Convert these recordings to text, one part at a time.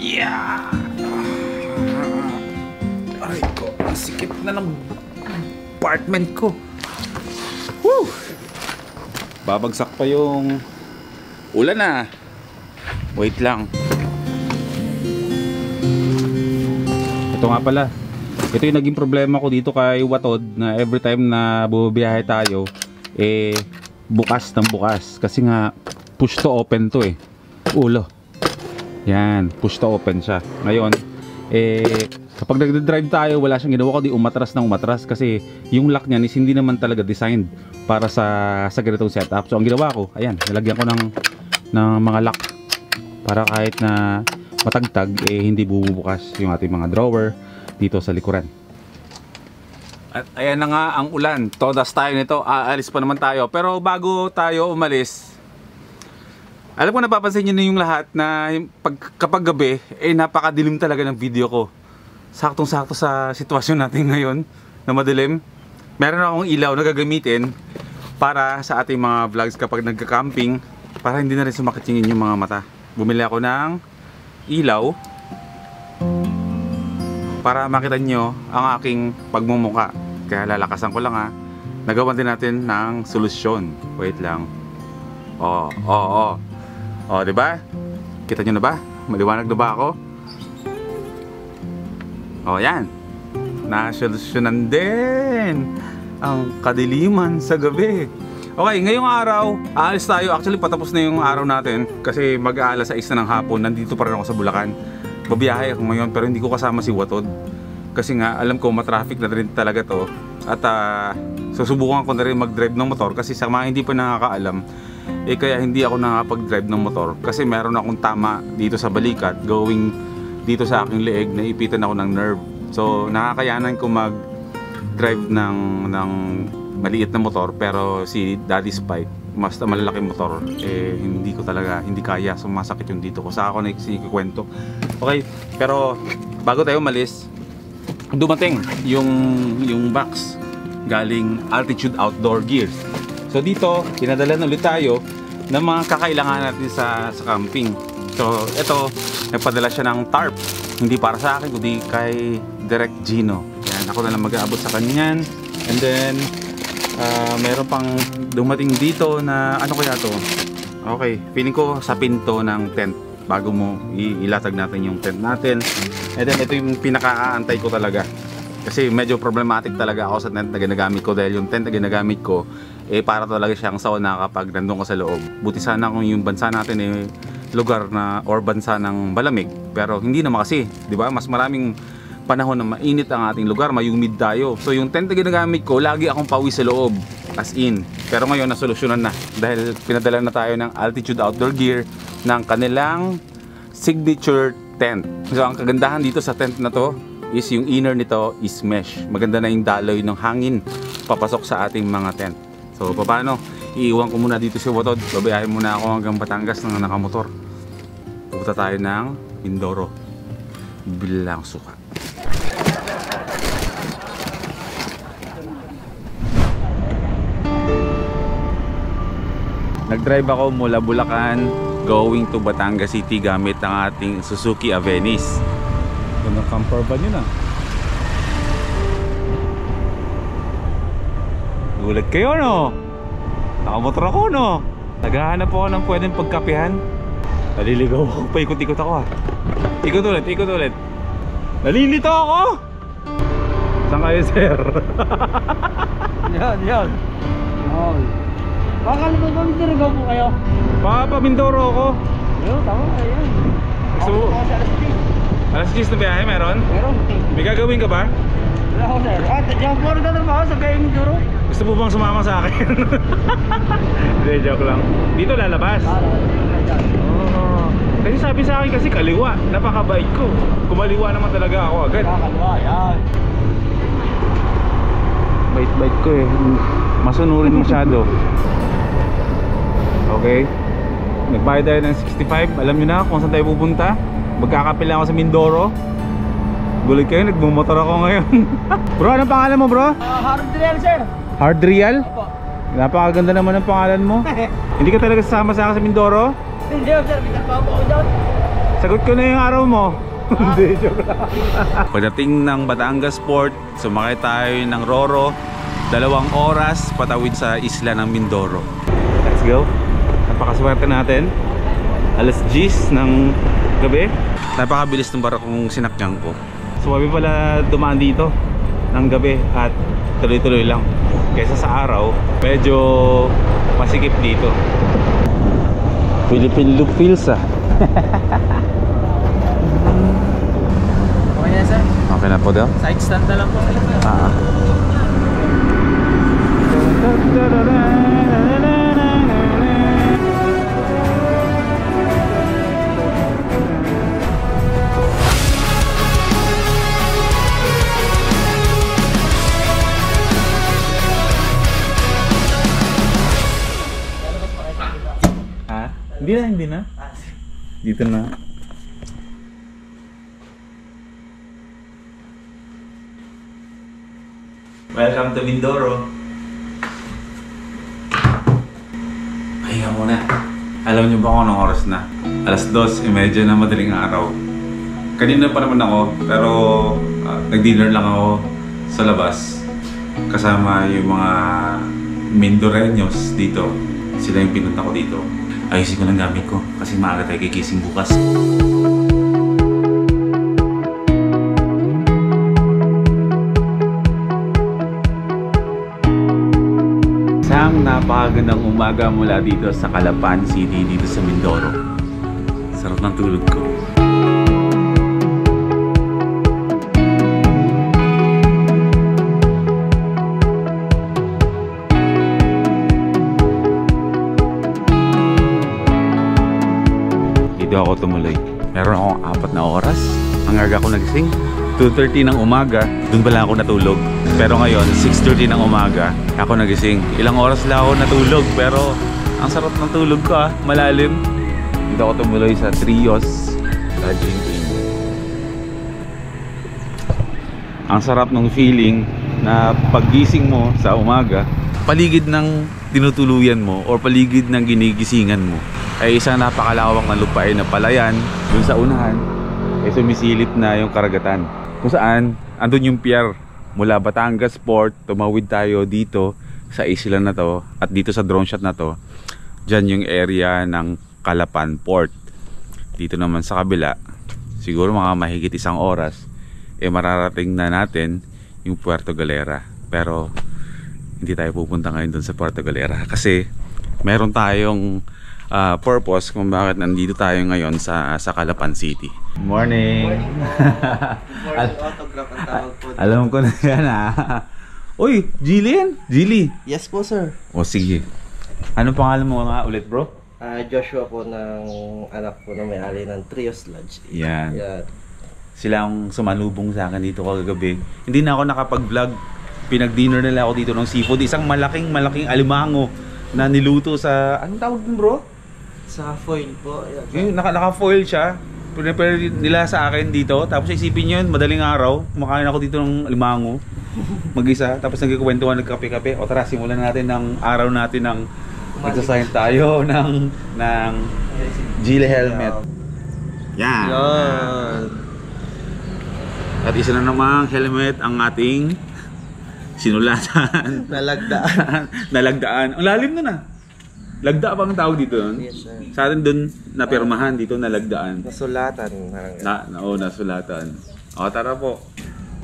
Yeah! Aray ko, ang sikip na ng apartment ko. Woo! Babagsak pa yung ulan na. Wait lang. Ito nga pala. Ito yung naging problema ko dito kay Watod na every time na bumibiyahe tayo, bukas ng bukas. Kasi nga, push to open to eh. Ulo. Yan, push to open siya. Ngayon, kapag nagdadrive tayo, wala siyang ginawa kundi umatras ng umatras kasi yung lock niyan is hindi naman talaga designed para sa ganitong setup. So ang ginawa ko, ayan, nilagyan ko ng mga lock para kahit na matagtag hindi bububukas yung ating mga drawer dito sa likuran. At ayan na nga ang ulan. Todas tayo nito. Aalis pa naman tayo. Pero bago tayo umalis, alam ko napapansin nyo na yung lahat na kapag gabi, napakadilim talaga ng video ko. Saktong-sakto sa sitwasyon natin ngayon na madilim. Meron akong ilaw na gagamitin para sa ating mga vlogs kapag nagka-camping para hindi na rin sumakit yung inyong mga mata. Bumili ako ng ilaw para makita nyo ang aking pagmumuka. Kaya lalakasan ko lang ha. Nagawan din natin ng solusyon. Wait lang. Oh, diba? Kita nyo na ba? Maliwanag na ba ako? Oh, yan. Nasolusyonan din ang kadiliman sa gabi. Okay, ngayong araw, aalis tayo. Actually, patapos na yung araw natin kasi mag-aalas 6 na ng hapon. Nandito pa rin ako sa Bulacan. Babiyahe ako ngayon pero hindi ko kasama si Watod. Kasi nga, alam ko matraffic na rin talaga to. At susubukan ko na rin mag-drive ng motor kasi sa mga hindi pa nakakaalam, kaya hindi ako nakapag-drive ng motor kasi meron akong tama dito sa balikat going dito sa aking leeg, naipitan ako ng nerve. So nakakayanan ko mag-drive ng maliit na motor pero si Daddy's bike, mas malalaking motor, hindi kaya, sumasakit yung dito ko. Sa ako na sinikikwento. Okay, pero bago tayo umalis, dumating yung box galing Altitude Outdoor Gears. So dito, pinadala ulit tayo ng mga kakailangan natin sa camping. So ito, nagpadala siya ng tarp. Hindi para sa akin, kundi kay Direct Gino. Yan, ako na lang mag-aabot sa kanyan. And then, meron pang dumating dito na, ano kaya to? Okay, feeling ko sa pinto ng tent. Bago mo ilatag natin yung tent natin. And then, ito yung pinaka-aantay ko talaga. Kasi medyo problematic talaga ako sa tent na ginagamit ko dahil yung tent na ginagamit ko para talaga siyang sauna kapag nandun ka sa loob. Buti sana kung yung bansa natin lugar na or bansa ng malamig, pero hindi naman kasi, di ba? Mas maraming panahon na mainit ang ating lugar, may-humid tayo. So yung tent na ginagamit ko, lagi akong pawis sa loob, as in. Pero ngayon nasolusyonan na dahil pinadala na tayo ng Altitude Outdoor Gear ng kanilang signature tent. So ang kagandahan dito sa tent na to is yung inner nito is mesh. Maganda na yung daloy ng hangin papasok sa ating mga tent. So paano? Iiwan ko muna dito si Watod. Babayahin muna ako hanggang Batangas ng nakamotor. Pupunta tayo ng Mindoro. Bilang suka. Nag-drive ako mula Bulacan going to Batangas City gamit ang ating Suzuki Avenis. Ito na camper van yun ah. Gulat kayo no? Nakamotor ako no? Naghahanap ako ng pwedeng pagkapihan. Naliligaw ako, paikot-ikot ako ah. Ikot ulit. Nalilito ako! Saan kayo sir? Yan. Baka naman pamindoro po kayo? Baka pamindoro ako. Yo, tama, ayan. Gusto mo? Alas 10 na biyahe, meron? Meron. May gagawin ka ba? Wala ko sir. Diyan po rin tatrabaho sa Gaya Mindoro. Gusto mo bang sumama sa akin? Hindi, joke lang. Dito lalabas? Oh. Kasi sabi sa akin kasi kaliwa. Napakabait ko. Kumaliwa naman talaga ako agad. Kaliwa, yan. Bait-bait ko eh. Masunurin masyado. Okay. Nagbayad tayo ng 65. Alam nyo na kung saan tayo pupunta. Magkakapila ako sa Mindoro. Gulit kayo, nagmumotor ako ngayon. Bro, anong pangalan mo bro? Hardrial sir. Hardrial? Opo. Napakaganda naman ng pangalan mo. Hindi ka talaga sasama sa akin sa Mindoro? Hindi sir, bilang pa po ako dyan. Sagot ko na yung araw mo. Hindi, joke lang. Pagdating ng Batangas Port, sumakay tayo ng Roro. 2 oras patawid sa isla ng Mindoro. Let's go. Napakaswerte natin. Alas 10 ng gabi. Napakabilis ng barakong sinakyan ko. Suwabe pala dumaan dito ng gabi at tuloy-tuloy lang. Kaysa sa araw, medyo masikip dito. Philippine look feels ah. Okay na sir. Okay na po daw? Side stand na lang po. Hindi na. Dito na. Welcome to Mindoro. Pahinga muna. Alam niyo ba kung anong oras na? Alas 2:30 na madaling araw. Kanina pa naman ako, pero nag-dinner lang ako sa labas. Kasama yung mga Mindoreños dito. Sila yung pinunta ko dito. Ayusin ko lang gamit ko kasi maaga tayo kikising bukas. Isang napakagandang umaga mula dito sa Calapan City, dito sa Mindoro. Sarap ng tulog ko. Dito ako tumuloy. Meron akong 4 na oras. Ang aga ko nagising. 2:30 ng umaga, dun pala ako natulog. Pero ngayon, 6:30 ng umaga, ako nagising. Ilang oras lang ako natulog, pero ang sarap ng tulog ko malalim. Dito ako tumuloy sa Trios Lodging Inn. Ang sarap ng feeling na paggising mo sa umaga, paligid ng tinutuluyan mo or paligid ng ginigisingan mo ay isang napakalawak na lupain na palayan. Dun sa unahan ay sumisilip na yung karagatan, kung saan andun yung pier. Mula Batangas Port, tumawid tayo dito sa isla na to. At dito sa drone shot na to, dyan yung area ng Calapan Port. Dito naman sa kabila, siguro mga mahigit 1 oras, mararating na natin yung Puerto Galera. Pero hindi tayo pupunta ngayon dun sa Puerto Galera kasi meron tayong purpose kung bakit nandito tayo ngayon sa Calapan City. Morning! Morning autograph ang tawag po. Alam ko na yan Uy, Jillian? Jilly? Yes po sir. O sige. Ano pangalan mo nga ulit bro? Joshua po ng anak po na may-ari ng Trios Lodge. Yan. Sila ang sumalubong sa akin dito kagabi. Hindi na ako nakapag-vlog. Pinag-dinner nila ako dito ng seafood. Isang malaking alimango na niluto sa... Anong tawag dun bro? Sa foil po. Yung naka-foil siya. Pinapare nila sa akin dito. Tapos isipin nyo yun, madaling araw. Kumakain ako dito ng alimango. Mag-isa. Tapos nagkikwentuhan, nagkape-kape. O tara, simulan natin ng araw natin ng... Nagsasign tayo ng Gila helmet. Yan. At isa na namang helmet ang ating sinulatan. Nalagdaan. Ang lalim na na. Lagda ba ang tawag dito? Yes, sir. Sa atin dun napirmahan, dito nalagdaan. Nasulatan. Nasulatan. O tara po.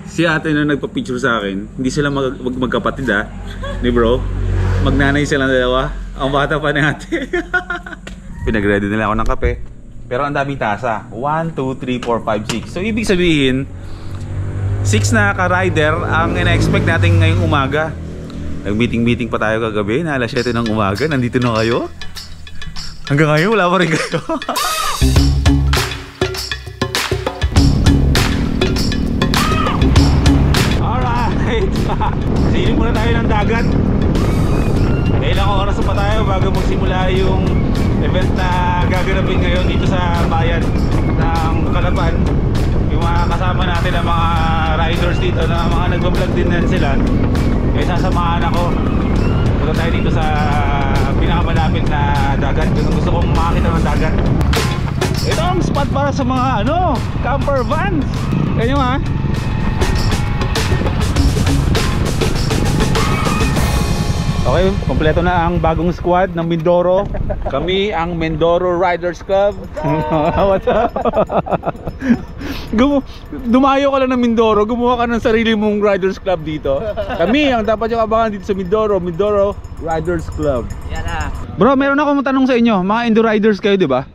Si ate na nagpa-picture sa akin, hindi sila magkapatid ni bro. Magnanay sila dalawa. Ang bata pa ni ate. Pinag-ready nila ako ng kape. Pero ang daming tasa. 1, 2, 3, 4, 5, 6. So ibig sabihin 6 na ka-rider ang ina-expect natin ngayong umaga. Nag-meeting pa tayo kagabi na alas 7 ng umaga. Nandito na kayo. Hanggang ngayon wala pa rin kayo. Alright. Silip muna tayo ng dagat. Ilang oras pa tayo bago magsimula yung event na gaganapin ngayon dito sa bayan ng Calapan. Yung mga kasama natin na mga riders dito na mga nagbablog din na sila, sasamahan ako. Punta tayo dito sa pinakamalapit na dagat. Gusto kong makakita ng dagat. Ito ang spot para sa mga ano, camper vans. Ganyan ha. Okay, kompleto na ang bagong squad ng Mindoro. Kami ang Mindoro Riders Club. What's up? Dumayo ka lang ng Mindoro, gumawa ka ng sarili mong Riders Club dito. Kami ang dapat yung abangan dito sa Mindoro, Mindoro Riders Club. Yan na. Bro, meron akong tanong sa inyo. Mga Indo Riders kayo, di ba?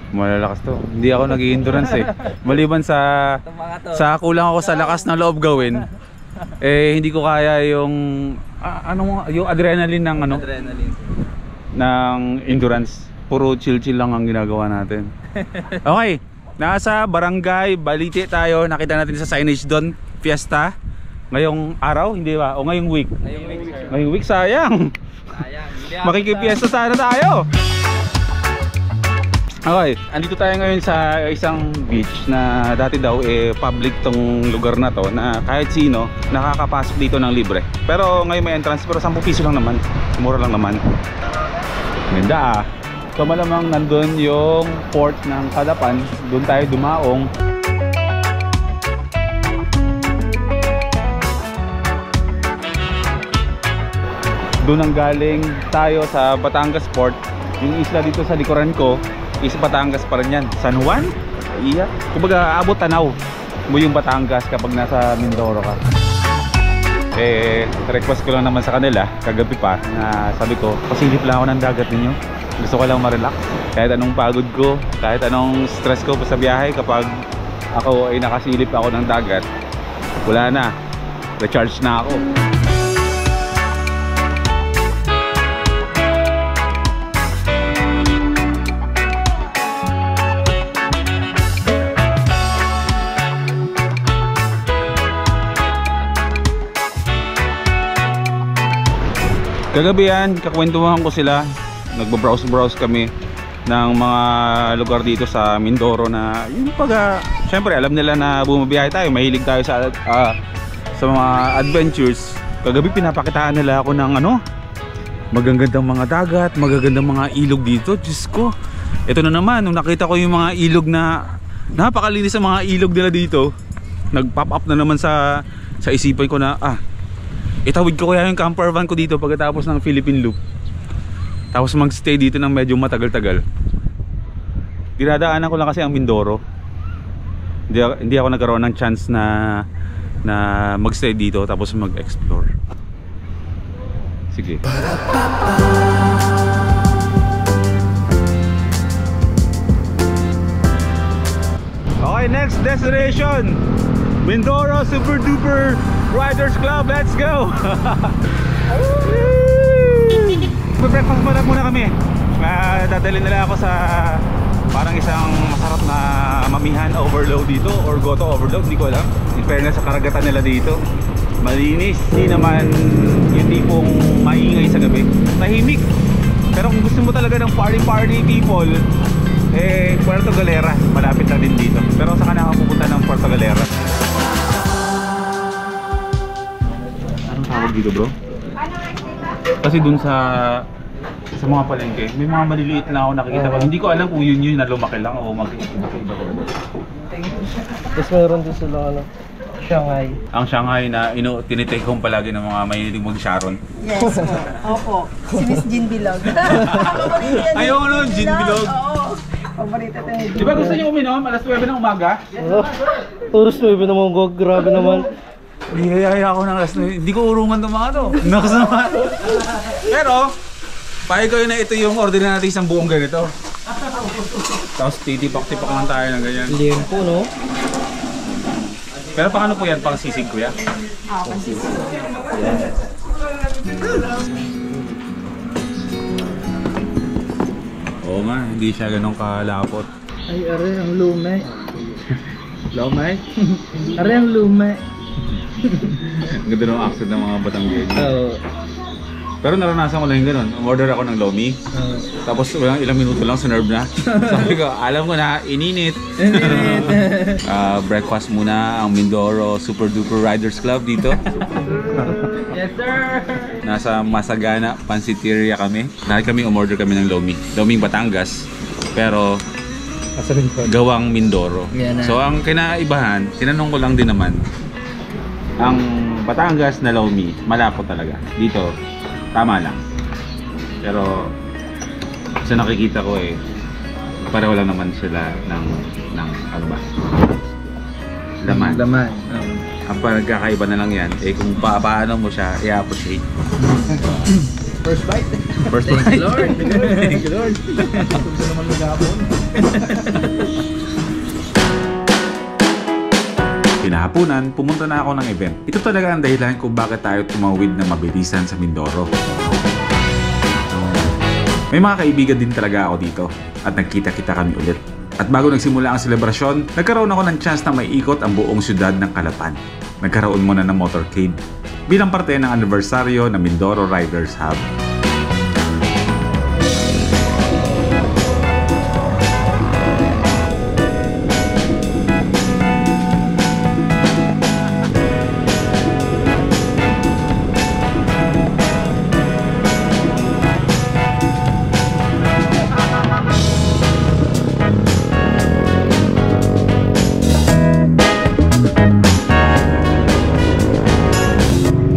Malalakas to. Hindi ako nag-i-endurance eh. Maliban sa kulang ako sa lakas ng loob gawin. Eh hindi ko kaya yung yung adrenaline ng ano? Adrenaline. Ng endurance. Puro chill-chill lang ang ginagawa natin. Okay. Nasa Barangay Balite tayo. Nakita natin sa signage doon, Fiesta. Ngayong araw, hindi ba? O ngayong week? Ngayong week, sayang. Makikipiesta sana tayo. Okay, andito tayo ngayon sa isang beach na dati daw public tong lugar na to, na kahit sino nakakapasok dito ng libre. Pero ngayon may entrance, pero 10 piso lang naman. Mura lang naman. Ganda ah. So malamang nandun yung port ng Calapan. Doon tayo dumaong. Doon ang galing tayo sa Batangas Port. Yung isla dito sa likuran ko is Batangas pa rin yan. San Juan? Iya. Kumbaga abot tanaw mo yung Batangas kapag nasa Mindoro ka. Request ko lang naman sa kanila kagabi pa na sabi ko, pasilip lang ako ng dagat ninyo. Gusto ko lang ma-relax. Kahit anong pagod ko, kahit anong stress ko sa biyahe, kapag ako ay nakasilip ako ng dagat, wala na. Recharge na ako. Kagabi yan, kakwentuhan ko sila. Nagbabrowse kami ng mga lugar dito sa Mindoro na yung syempre alam nila na bumabiyahe tayo, mahilig tayo sa mga adventures. Kagabi pinapakitaan nila ako ng magagandang mga dagat, magagandang mga ilog dito. Diyos ko, ito na naman, nung nakita ko yung mga ilog na napakalinis sa mga ilog nila dito, nag-pop up na naman sa isipan ko na itawid ko kaya yung camper van ko dito pagkatapos ng Philippine Loop. Tapos magstay dito ng medyo matagal-tagal. Dinadaanan ko lang kasi ang Mindoro. Hindi ako nagkaroon ng chance na magstay dito tapos mag-explore. Sige. Okay, next destination, Mindoro Super Duper Riders Club. Let's go. Breakfast muna kami. Dadalhin nila ako sa parang isang masarap na mamihan overload dito or goto overload, hindi ko alam. In fairness sa karagatan nila dito, malinis, hindi naman yung tipong maingay sa gabi, tahimik. Pero kung gusto mo talaga ng party people, Puerto Galera, malapit na din dito. Pero saka nakapupunta ng Puerto Galera. Anong tawag dito, bro? Kasi dun sa mga palengke, may mga maliliit na ako nakikita ko. Hindi ko alam kung yun na lumaki lang o mag-iiba. Tapos mayroon din sila Shanghai. Ang Shanghai na tinitake home palagi ng mga mahilig mag-Sharon. Yes po. Opo. Si Miss Jean Bilog. Ayaw ano, Jean Bilog? Oo. Paborito ito ni Jean. Di ba gusto niyo uminom? Alas 9 ng umaga? Oras 9 naman, grabe naman. Hihiyaya ako ng alas 9. Hindi ko urungan itong mga to. Nakas naman. Pero, pahig kayo na ito yung order na natin isang buong ganito. Tapos titipak-tipak lang tayo ng ganyan. Liempo, no? Pero paano po yan? Pang sisig kuya? Pang sisig. Oo nga, hindi siya ganun kalapot. Ay, are, ang lumay. Lumay? Are, ang lumay. Ang ganda ng accent ng mga Batanggenyo. Oo. Pero naranasan ko lang yung ganun. Order ako ng lomi. Tapos ilang minuto lang sinerve na. Sabi ko, alam ko na, ininit. Breakfast muna ang Mindoro Super Duper Riders Club dito. Yes, sir! Nasa Masagana Pansiteria kami. Kami umorder kami ng lomi. Loming Batangas. Pero gawang Mindoro. Yan na. So ang kinaibahan, tinanong ko lang din naman, ang Batangas na Lomi, malapot talaga. Dito, tama lang. Pero sa nakikita ko pareho lang naman sila ng ano ba? Laman. Laman. Ang pagkakaiba na lang yan, kung paano mo siya i-appreciate. First bite. First Thank bite. you, Lord. Thank you, Lord. Gusto naman magapon. Pinahapunan, pumunta na ako ng event. Ito talaga ang dahilan kung bakit tayo tumawid na mabilisan sa Mindoro. May mga kaibigan din talaga ako dito at nagkita-kita kami ulit. At bago nagsimula ang selebrasyon, nagkaroon ako ng chance na maiikot ang buong syudad ng Calapan. Nagkaroon muna ng motorcade bilang parte ng anibersaryo ng Mindoro Riders Hub.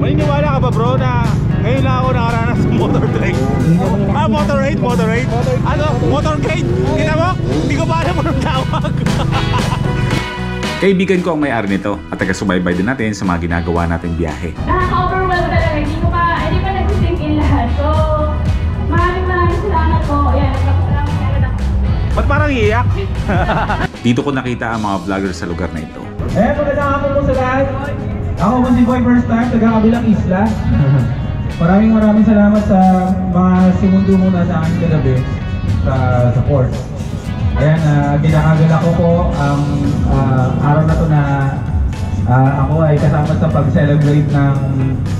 Maniniwala ka ba bro na ngayon lang ako nakaranas ng motor trade? Motorade? Ano? Motorcade? Kita mo? Hindi ko pa alam anong tawag. Kaibigan ko ang may-ari nito at taga-subaybay din natin sa mga ginagawa nating biyahe. Nakaka-overwhelm talaga. Hindi pa nagsisink in lahat. So, maraming salamat po. Ayan, nagpapasalamat agad ako. Ba't parang iiyak? Dito ko nakita ang mga vlogger sa lugar na ito. Magandang hapon po sa lahat. Ako po si Boy First Time, taga-kabilang isla. Maraming salamat sa mga simundo muna sa akin kagabi sa port. Ayan, ginakagal ako po ang araw na to na ako ay kasama sa pag-celebrate ng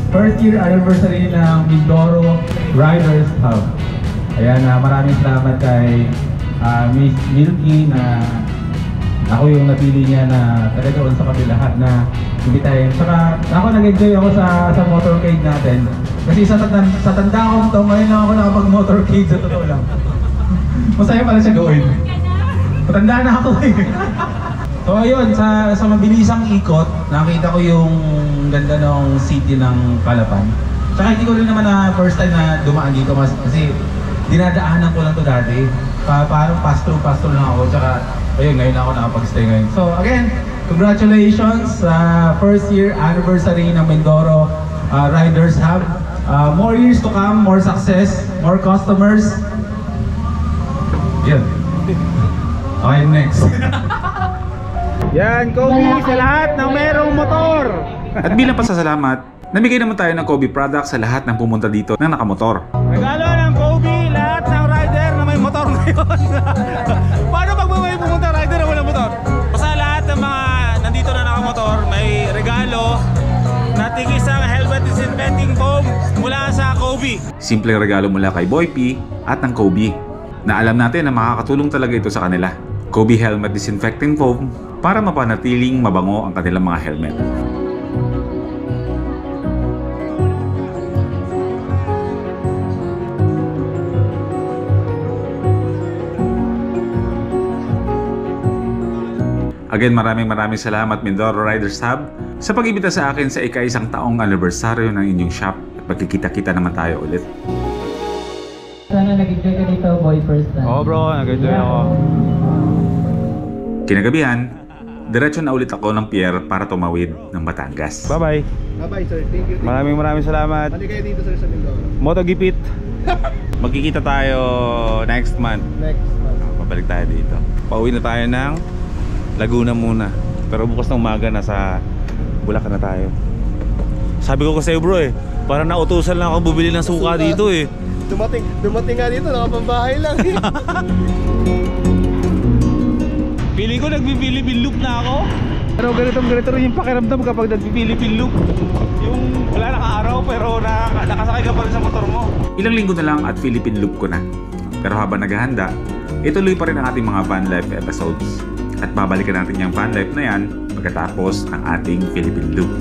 first year anniversary ng Mindoro Riders Hub. Ayan, maraming salamat kay Miss Milky na ako yung napili niya na taga doon sa kabilahat na imbitahin. Saka ako nag-enjoy ako sa motorcade natin. Kasi sa tanda ko ito, ngayon lang ako nakapag-motorcade sa totoo lang. Masaya pala siya gawin. Matanda na ako eh. So ayun, sa mabilisang ikot, nakita ko yung ganda ng city ng Calapan. Saka hindi ko rin naman na first time na dumaan dito kasi dinadaanan ko lang to dati. Parang pass-through lang ako. Tsaka ayun, ngayon ako nakapag-stay ngayon. So again, congratulations sa first year anniversary ng Mindoro Riders Hub. More years to come, more success, more customers. Yan. Okay, next. Yan, Kobe sa lahat ng merong motor! At bilang pasasalamat, namigay naman tayo ng Kobe product sa lahat ng pumunta dito ng nakamotor. Regalo ng Kobe lahat ng rider na may motor ngayon. Paano pag may pumunta rider na walang motor? Basta lahat ng mga nandito na nakamotor, may regalo na tigisang helmet disinfecting foam mula sa Kobe. Simpleng regalo mula kay Boy P at ng Kobe na alam natin na makakatulong talaga ito sa kanila. Kobe Helmet Disinfecting Foam para mapanatiling mabango ang kanilang mga helmet. Again, maraming salamat Mindoro Riders Hub sa pag-ibita sa akin sa ika-isang taong anibersaryo ng inyong shop at magkikita-kita naman tayo ulit. Sana nag-enjoy ka dito, Boy First Time. Oo bro, nag-enjoy ako. Kinagabihan, diretso na ulit ako ng pier para tumawid ng Batangas. Bye-bye! Bye-bye, sir. Thank you. Maraming salamat. Ano kayo dito, sir, sa Mindoro? Motogipit. Magkikita tayo next month. Next month. Pabalik tayo dito. Pauwi na tayo ng Laguna muna. Pero bukas ng umaga nasa Bulacan na tayo. Sabi ko kasi bro parang nautusan lang ako bumili ng suka dito Dumating nga dito, nakapambahay lang. Feeling ko nagpi-Philippine loop na ako. Pero ganito rin yung pakiramdam kapag nagpi-Philippine loop. Yung wala naka-araw pero nakasakay ka pa rin sa motor mo. Ilang linggo na lang at Philippine loop ko na. Pero habang naghahanda, ituloy pa rin ang ating mga van life episodes. At babalikan natin yung van life na yan pagkatapos ng ating Philippine loop.